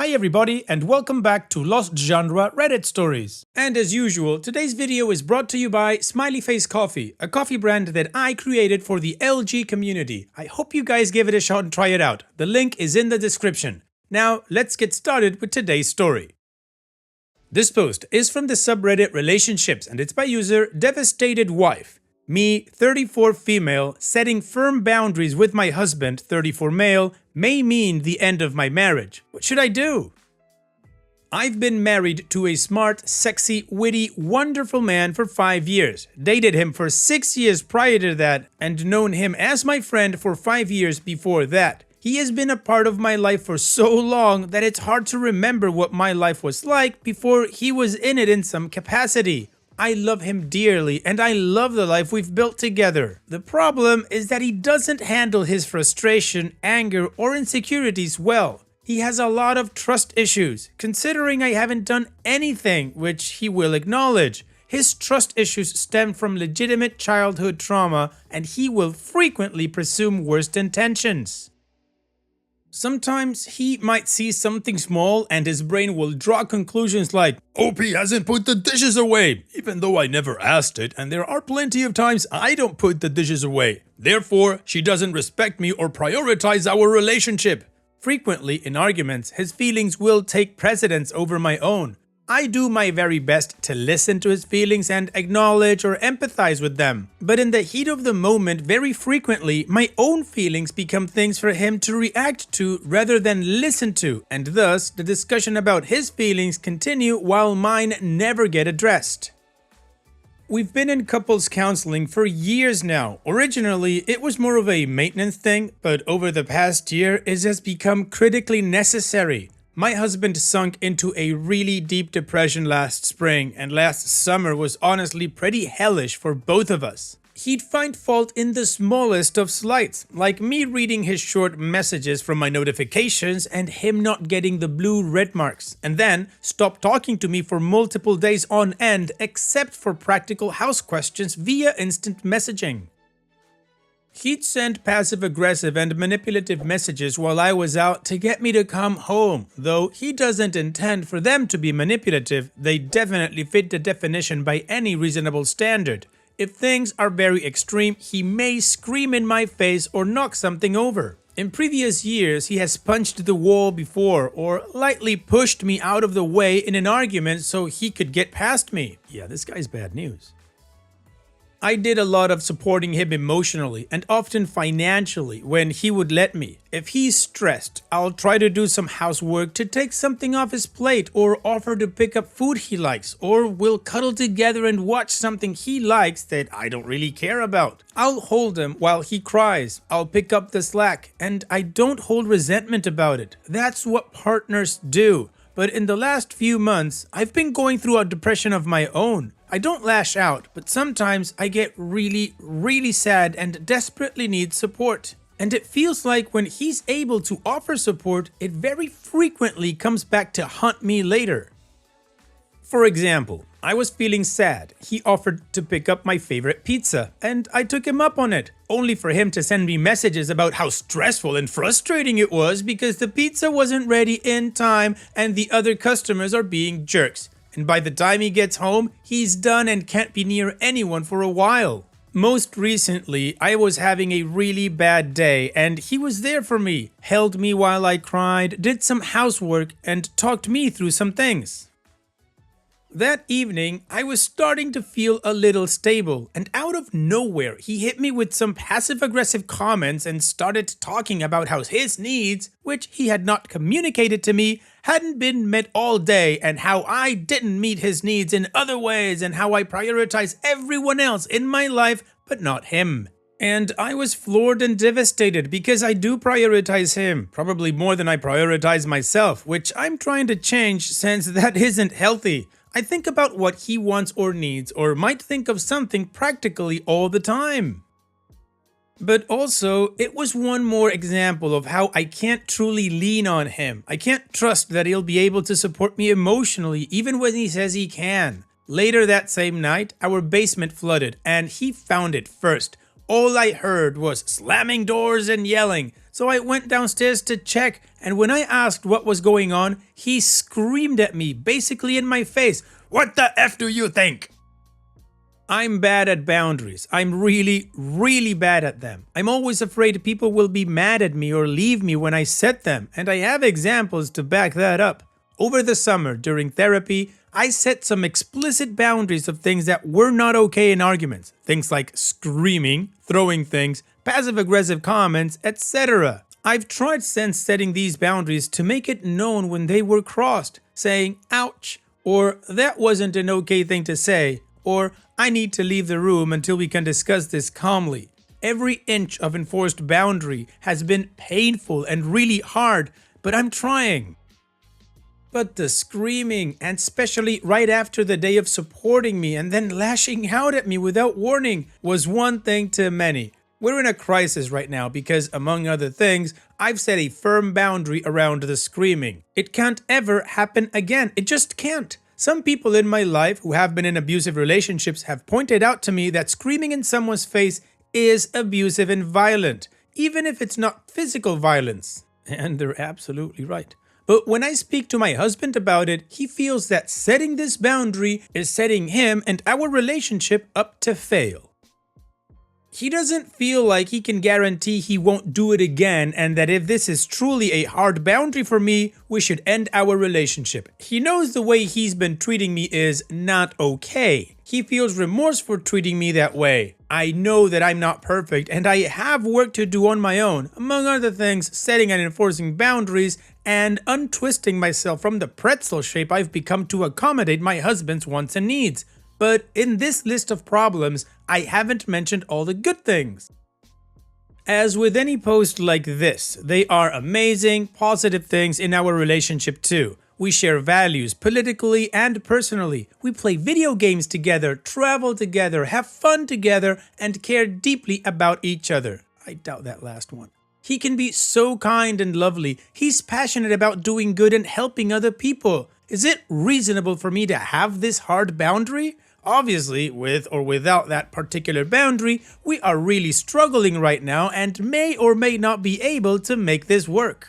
Hi everybody and welcome back to Lost Genre Reddit Stories. And as usual, today's video is brought to you by Smiley Face Coffee, a coffee brand that I created for the LG community. I hope you guys give it a shot and try it out. The link is in the description. Now, let's get started with today's story. This post is from the subreddit Relationships and it's by user Devastated Wife. Me, 34 female, setting firm boundaries with my husband, 34 male, may mean the end of my marriage. What should I do? I've been married to a smart, sexy, witty, wonderful man for 5 years, dated him for 6 years prior to that, and known him as my friend for 5 years before that. He has been a part of my life for so long that it's hard to remember what my life was like before he was in it in some capacity. I love him dearly and I love the life we've built together. The problem is that he doesn't handle his frustration, anger, or insecurities well. He has a lot of trust issues, considering I haven't done anything, which he will acknowledge. His trust issues stem from legitimate childhood trauma and he will frequently presume worst intentions. Sometimes he might see something small and his brain will draw conclusions like, OP hasn't put the dishes away, even though I never asked it, and there are plenty of times I don't put the dishes away. Therefore, she doesn't respect me or prioritize our relationship. Frequently in arguments, his feelings will take precedence over my own. I do my very best to listen to his feelings and acknowledge or empathize with them. But in the heat of the moment, very frequently, my own feelings become things for him to react to rather than listen to, and thus the discussion about his feelings continue while mine never get addressed. We've been in couples counseling for years now. Originally, it was more of a maintenance thing, but over the past year, it has become critically necessary. My husband sunk into a really deep depression last spring, and last summer was honestly pretty hellish for both of us. He'd find fault in the smallest of slights, like me reading his short messages from my notifications and him not getting the blue red marks, and then stop talking to me for multiple days on end except for practical house questions via instant messaging. He'd send passive-aggressive and manipulative messages while I was out to get me to come home. Though he doesn't intend for them to be manipulative, they definitely fit the definition by any reasonable standard. If things are very extreme, he may scream in my face or knock something over. In previous years, he has punched the wall before or lightly pushed me out of the way in an argument so he could get past me. Yeah, this guy's bad news. I did a lot of supporting him emotionally and often financially when he would let me. If he's stressed, I'll try to do some housework to take something off his plate or offer to pick up food he likes, or we'll cuddle together and watch something he likes that I don't really care about. I'll hold him while he cries, I'll pick up the slack, and I don't hold resentment about it. That's what partners do. But in the last few months, I've been going through a depression of my own. I don't lash out, but sometimes I get really sad and desperately need support. And it feels like when he's able to offer support, it very frequently comes back to haunt me later. For example, I was feeling sad. He offered to pick up my favorite pizza, and I took him up on it, only for him to send me messages about how stressful and frustrating it was because the pizza wasn't ready in time and the other customers are being jerks. And by the time he gets home, he's done and can't be near anyone for a while. Most recently, I was having a really bad day and he was there for me, held me while I cried, did some housework, and talked me through some things. That evening, I was starting to feel a little stable, and out of nowhere, he hit me with some passive-aggressive comments and started talking about how his needs, which he had not communicated to me, hadn't been met all day, and how I didn't meet his needs in other ways, and how I prioritize everyone else in my life, but not him. And I was floored and devastated because I do prioritize him, probably more than I prioritize myself, which I'm trying to change since that isn't healthy. I think about what he wants or needs, or might think of something practically all the time. But also, it was one more example of how I can't truly lean on him. I can't trust that he'll be able to support me emotionally even when he says he can. Later that same night, our basement flooded and he found it first. All I heard was slamming doors and yelling. So I went downstairs to check, and when I asked what was going on, he screamed at me, basically in my face, "What the F do you think?" I'm bad at boundaries. I'm really, really bad at them. I'm always afraid people will be mad at me or leave me when I set them, and I have examples to back that up. Over the summer, during therapy, I set some explicit boundaries of things that were not okay in arguments. Things like screaming, throwing things, passive-aggressive comments, etc. I've tried since setting these boundaries to make it known when they were crossed, saying, "Ouch," or "That wasn't an okay thing to say," or "I need to leave the room until we can discuss this calmly." Every inch of enforced boundary has been painful and really hard, but I'm trying. But the screaming, and especially right after the day of supporting me and then lashing out at me without warning, was one thing too many. We're in a crisis right now because, among other things, I've set a firm boundary around the screaming. It can't ever happen again. It just can't. Some people in my life who have been in abusive relationships have pointed out to me that screaming in someone's face is abusive and violent, even if it's not physical violence. And they're absolutely right. But when I speak to my husband about it, he feels that setting this boundary is setting him and our relationship up to fail. He doesn't feel like he can guarantee he won't do it again, and that if this is truly a hard boundary for me, we should end our relationship. He knows the way he's been treating me is not okay. He feels remorse for treating me that way. I know that I'm not perfect, and I have work to do on my own, among other things, setting and enforcing boundaries and untwisting myself from the pretzel shape I've become to accommodate my husband's wants and needs. But in this list of problems, I haven't mentioned all the good things. As with any post like this, they are amazing, positive things in our relationship too. We share values politically and personally. We play video games together, travel together, have fun together, and care deeply about each other. I doubt that last one. He can be so kind and lovely. He's passionate about doing good and helping other people. Is it reasonable for me to have this hard boundary? Obviously, with or without that particular boundary, we are really struggling right now and may or may not be able to make this work.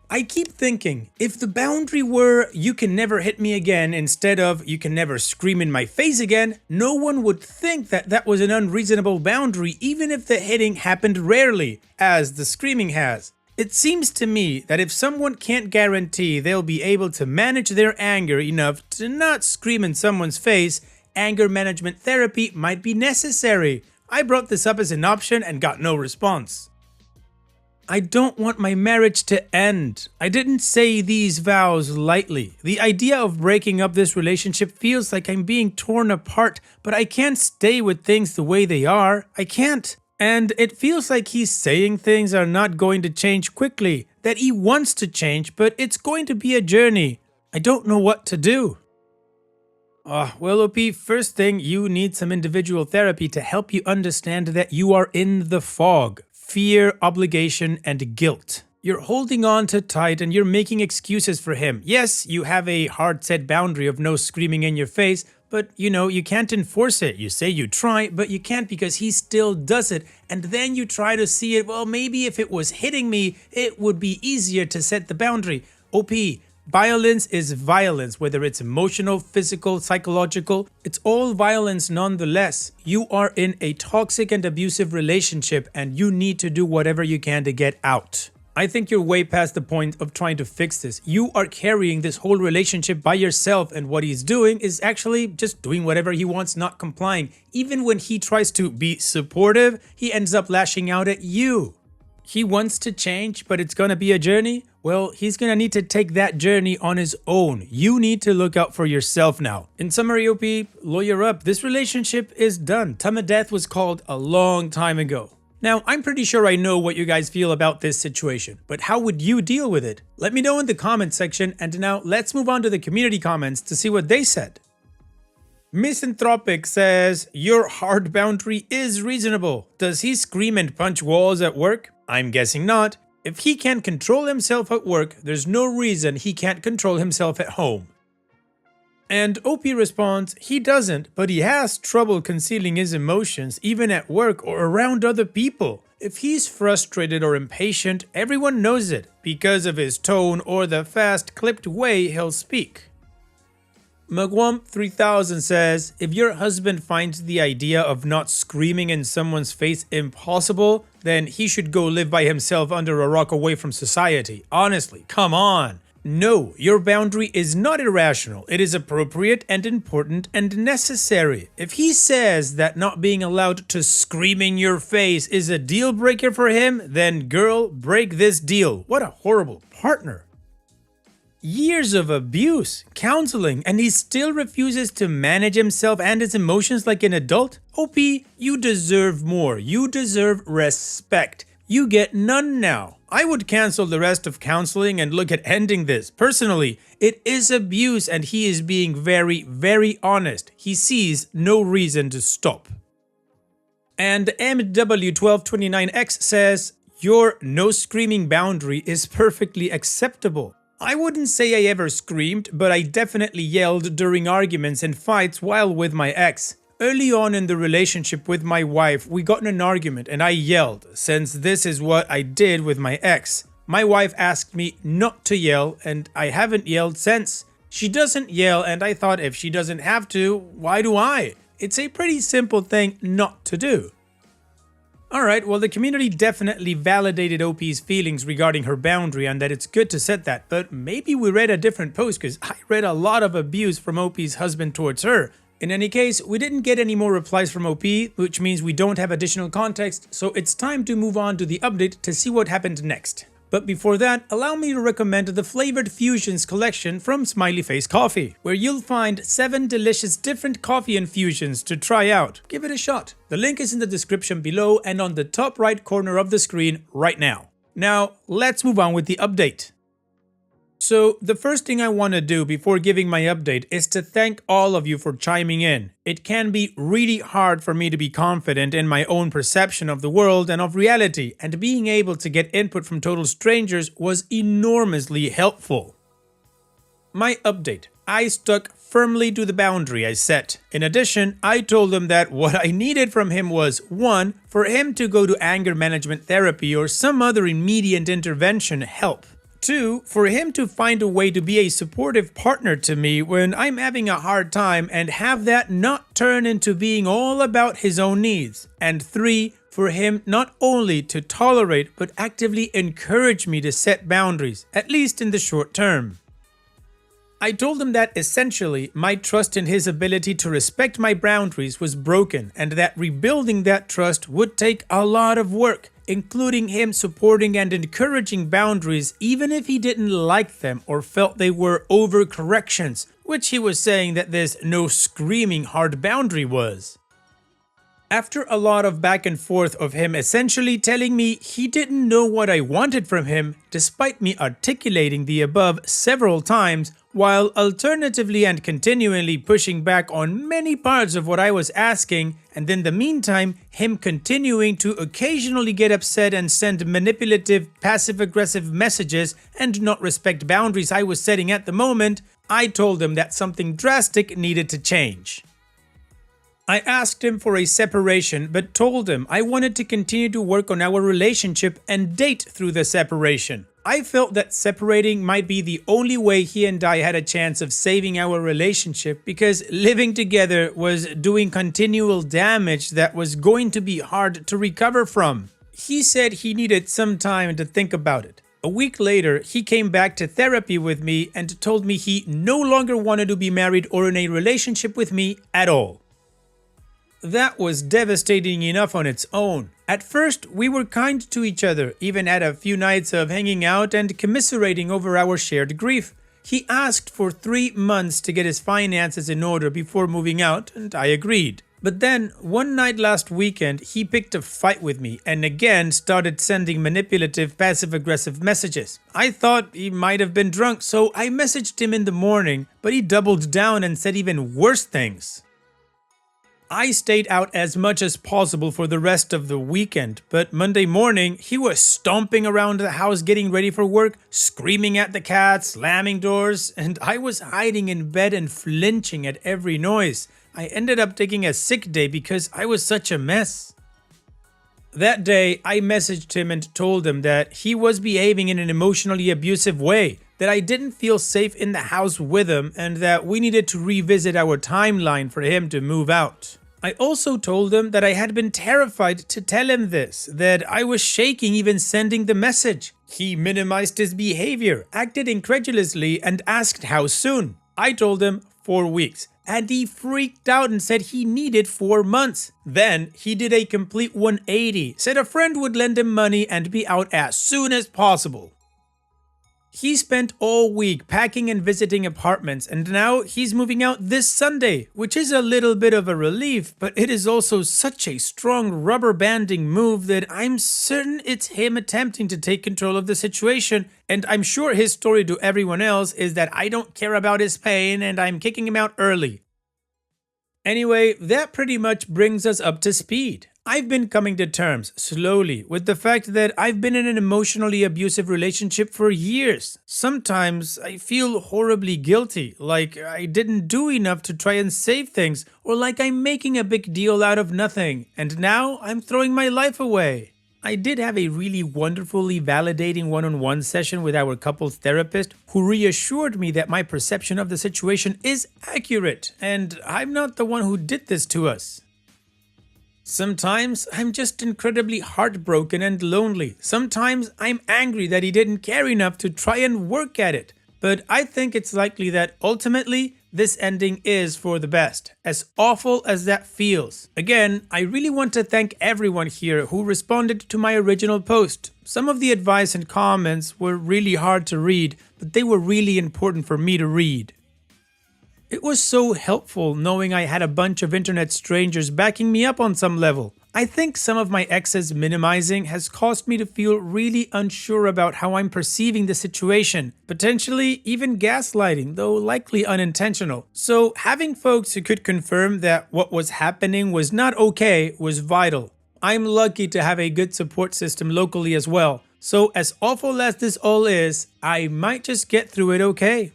I keep thinking, if the boundary were "you can never hit me again" instead of "you can never scream in my face again," no one would think that that was an unreasonable boundary, even if the hitting happened rarely, as the screaming has. It seems to me that if someone can't guarantee they'll be able to manage their anger enough to not scream in someone's face, anger management therapy might be necessary. I brought this up as an option and got no response. I don't want my marriage to end. I didn't say these vows lightly. The idea of breaking up this relationship feels like I'm being torn apart, but I can't stay with things the way they are. I can't. And it feels like he's saying things are not going to change quickly, that he wants to change, but it's going to be a journey. I don't know what to do. Well, OP, first thing, you need some individual therapy to help you understand that you are in the fog. Fear, obligation, and guilt. You're holding on too tight and you're making excuses for him. Yes, you have a hard-set boundary of no screaming in your face, but you can't enforce it. You say you try, but you can't because he still does it. And then you try to see it, well, maybe if it was hitting me, it would be easier to set the boundary. OP, violence is violence, whether it's emotional, physical, psychological. It's all violence nonetheless. You are in a toxic and abusive relationship and you need to do whatever you can to get out. I think you're way past the point of trying to fix this. You are carrying this whole relationship by yourself, and what he's doing is actually just doing whatever he wants, not complying. Even when he tries to be supportive, he ends up lashing out at you. He wants to change, but it's gonna be a journey. Well, he's gonna need to take that journey on his own. You need to look out for yourself now. In summary, OP, lawyer up. This relationship is done. Time of death was called a long time ago. Now, I'm pretty sure I know what you guys feel about this situation, but how would you deal with it? Let me know in the comment section, and now let's move on to the community comments to see what they said. Misanthropic says, your hard boundary is reasonable. Does he scream and punch walls at work? I'm guessing not. If he can't control himself at work, there's no reason he can't control himself at home. And OP responds, he doesn't, but he has trouble concealing his emotions even at work or around other people. If he's frustrated or impatient, everyone knows it because of his tone or the fast, clipped way he'll speak. Magwump 3000 says, if your husband finds the idea of not screaming in someone's face impossible, then he should go live by himself under a rock away from society. Honestly, come on. No, your boundary is not irrational. It is appropriate and important and necessary. If he says that not being allowed to scream in your face is a deal breaker for him, then girl, break this deal. What a horrible partner. Years of abuse, counseling, and he still refuses to manage himself and his emotions like an adult? OP, you deserve more. You deserve respect. You get none now. I would cancel the rest of counseling and look at ending this. Personally, it is abuse and he is being very, very honest. He sees no reason to stop. And MW1229X says, your no screaming boundary is perfectly acceptable. I wouldn't say I ever screamed, but I definitely yelled during arguments and fights while with my ex. Early on in the relationship with my wife, we got in an argument and I yelled, since this is what I did with my ex. My wife asked me not to yell and I haven't yelled since. She doesn't yell and I thought if she doesn't have to, why do I? It's a pretty simple thing not to do. Alright, well the community definitely validated OP's feelings regarding her boundary and that it's good to set that, but maybe we read a different post because I read a lot of abuse from OP's husband towards her. In any case, we didn't get any more replies from OP, which means we don't have additional context, so it's time to move on to the update to see what happened next. But before that, allow me to recommend the Flavored Fusions collection from Smiley Face Coffee, where you'll find 7 delicious different coffee infusions to try out. Give it a shot. The link is in the description below and on the top right corner of the screen right now. Now, let's move on with the update. So, the first thing I want to do before giving my update is to thank all of you for chiming in. It can be really hard for me to be confident in my own perception of the world and of reality, and being able to get input from total strangers was enormously helpful. My update. I stuck firmly to the boundary I set. In addition, I told him that what I needed from him was 1. For him to go to anger management therapy or some other immediate intervention help. 2. For him to find a way to be a supportive partner to me when I'm having a hard time and have that not turn into being all about his own needs. And 3. For him not only to tolerate but actively encourage me to set boundaries, at least in the short term. I told him that essentially my trust in his ability to respect my boundaries was broken and that rebuilding that trust would take a lot of work, including him supporting and encouraging boundaries even if he didn't like them or felt they were overcorrections, which he was saying that this no screaming hard boundary was. After a lot of back and forth of him essentially telling me he didn't know what I wanted from him, despite me articulating the above several times, while alternatively and continually pushing back on many parts of what I was asking, and in the meantime, him continuing to occasionally get upset and send manipulative, passive-aggressive messages and not respect boundaries I was setting at the moment, I told him that something drastic needed to change. I asked him for a separation, but told him I wanted to continue to work on our relationship and date through the separation. I felt that separating might be the only way he and I had a chance of saving our relationship because living together was doing continual damage that was going to be hard to recover from. He said he needed some time to think about it. A week later, he came back to therapy with me and told me he no longer wanted to be married or in a relationship with me at all. That was devastating enough on its own. At first, we were kind to each other, even had a few nights of hanging out and commiserating over our shared grief. He asked for 3 months to get his finances in order before moving out, and I agreed. But then, one night last weekend, he picked a fight with me and again started sending manipulative, passive-aggressive messages. I thought he might have been drunk, so I messaged him in the morning, but he doubled down and said even worse things. I stayed out as much as possible for the rest of the weekend, but Monday morning, he was stomping around the house getting ready for work, screaming at the cat, slamming doors, and I was hiding in bed and flinching at every noise. I ended up taking a sick day because I was such a mess. That day, I messaged him and told him that he was behaving in an emotionally abusive way, that I didn't feel safe in the house with him, and that we needed to revisit our timeline for him to move out. I also told him that I had been terrified to tell him this, that I was shaking even sending the message. He minimized his behavior, acted incredulously, and asked how soon. I told him 4 weeks, and he freaked out and said he needed 4 months. Then he did a complete 180, said a friend would lend him money and be out as soon as possible. He spent all week packing and visiting apartments, and now he's moving out this Sunday, which is a little bit of a relief, but it is also such a strong rubber banding move that I'm certain it's him attempting to take control of the situation, and I'm sure his story to everyone else is that I don't care about his pain and I'm kicking him out early. Anyway, that pretty much brings us up to speed. I've been coming to terms, slowly, with the fact that I've been in an emotionally abusive relationship for years. Sometimes I feel horribly guilty, like I didn't do enough to try and save things, or like I'm making a big deal out of nothing, and now I'm throwing my life away. I did have a really wonderfully validating one-on-one session with our couples therapist who reassured me that my perception of the situation is accurate, and I'm not the one who did this to us. Sometimes I'm just incredibly heartbroken and lonely. Sometimes I'm angry that he didn't care enough to try and work at it. But I think it's likely that ultimately this ending is for the best, as awful as that feels. Again, I really want to thank everyone here who responded to my original post. Some of the advice and comments were really hard to read, but they were really important for me to read. It was so helpful knowing I had a bunch of internet strangers backing me up on some level. I think some of my ex's minimizing has caused me to feel really unsure about how I'm perceiving the situation, potentially even gaslighting, though likely unintentional. So having folks who could confirm that what was happening was not okay was vital. I'm lucky to have a good support system locally as well. So as awful as this all is, I might just get through it okay.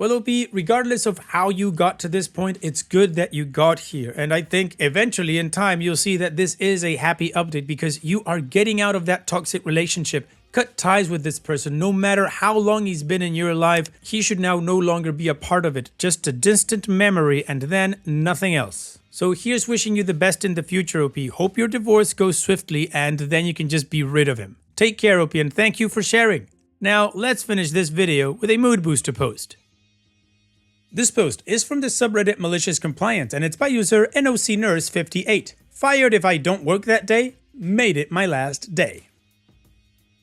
Well, OP, regardless of how you got to this point, it's good that you got here. And I think eventually in time, you'll see that this is a happy update because you are getting out of that toxic relationship. Cut ties with this person. No matter how long he's been in your life, he should now no longer be a part of it. Just a distant memory and then nothing else. So here's wishing you the best in the future, OP. Hope your divorce goes swiftly and then you can just be rid of him. Take care, OP, and thank you for sharing. Now, let's finish this video with a mood booster post. This post is from the subreddit Malicious Compliance and it's by user NOCNurse58. Fired if I don't work that day, made it my last day.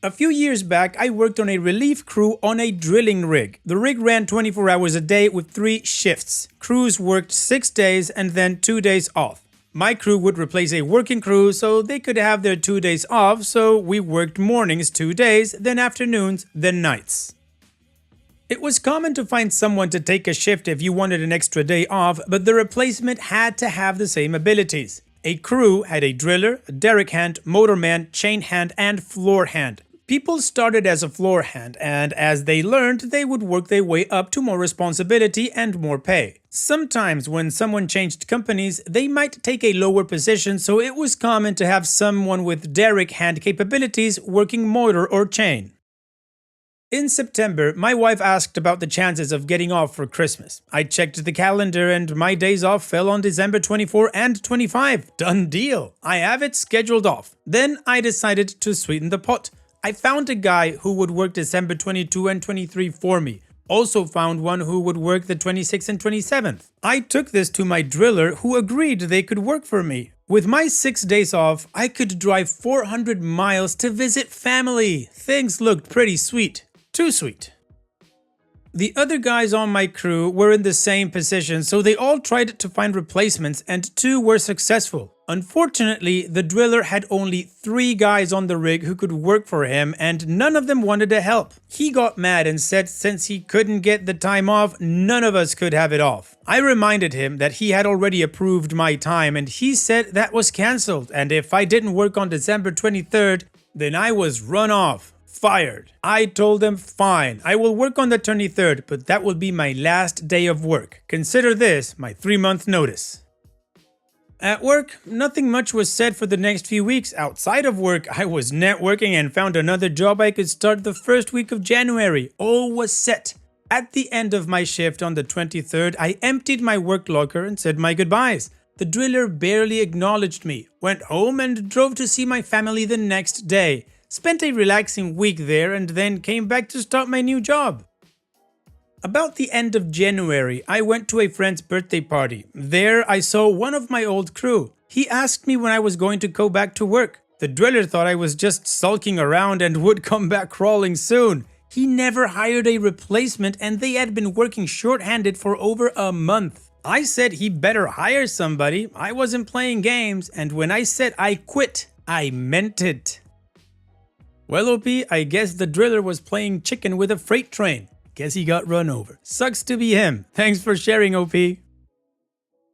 A few years back, I worked on a relief crew on a drilling rig. The rig ran 24 hours a day with 3 shifts. Crews worked 6 days and then 2 days off. My crew would replace a working crew so they could have their 2 days off, so we worked mornings 2 days, then afternoons, then nights. It was common to find someone to take a shift if you wanted an extra day off, but the replacement had to have the same abilities. A crew had a driller, a derrick hand, motorman, chain hand, and floor hand. People started as a floor hand, and as they learned, they would work their way up to more responsibility and more pay. Sometimes when someone changed companies, they might take a lower position, so it was common to have someone with derrick hand capabilities working motor or chain. In September, my wife asked about the chances of getting off for Christmas. I checked the calendar and my days off fell on December 24 and 25. Done deal. I have it scheduled off. Then I decided to sweeten the pot. I found a guy who would work December 22 and 23 for me. Also found one who would work the 26th and 27th. I took this to my driller who agreed they could work for me. With my 6 days off, I could drive 400 miles to visit family. Things looked pretty sweet. Too sweet. The other guys on my crew were in the same position, so they all tried to find replacements and 2 were successful. Unfortunately, the driller had only 3 guys on the rig who could work for him and none of them wanted to help. He got mad and said since he couldn't get the time off, none of us could have it off. I reminded him that he had already approved my time and he said that was cancelled and if I didn't work on December 23rd, then I was run off. Fired. I told them, fine, I will work on the 23rd, but that will be my last day of work. Consider this my 3-month notice. At work, nothing much was said for the next few weeks. Outside of work, I was networking and found another job I could start the first week of January. All was set. At the end of my shift on the 23rd, I emptied my work locker and said my goodbyes. The driller barely acknowledged me, went home and drove to see my family the next day. Spent a relaxing week there and then came back to start my new job. About the end of January, I went to a friend's birthday party. There, I saw one of my old crew. He asked me when I was going to go back to work. The driller thought I was just sulking around and would come back crawling soon. He never hired a replacement and they had been working short-handed for over a month. I said he better hire somebody. I wasn't playing games, and when I said I quit, I meant it. Well, OP, I guess the driller was playing chicken with a freight train. Guess he got run over. Sucks to be him. Thanks for sharing, OP.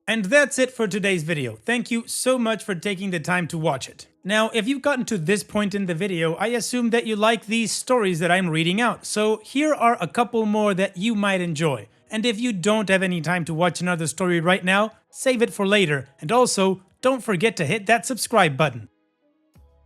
And that's it for today's video. Thank you so much for taking the time to watch it. Now, if you've gotten to this point in the video, I assume that you like these stories that I'm reading out. So here are a couple more that you might enjoy. And if you don't have any time to watch another story right now, save it for later. And also, don't forget to hit that subscribe button.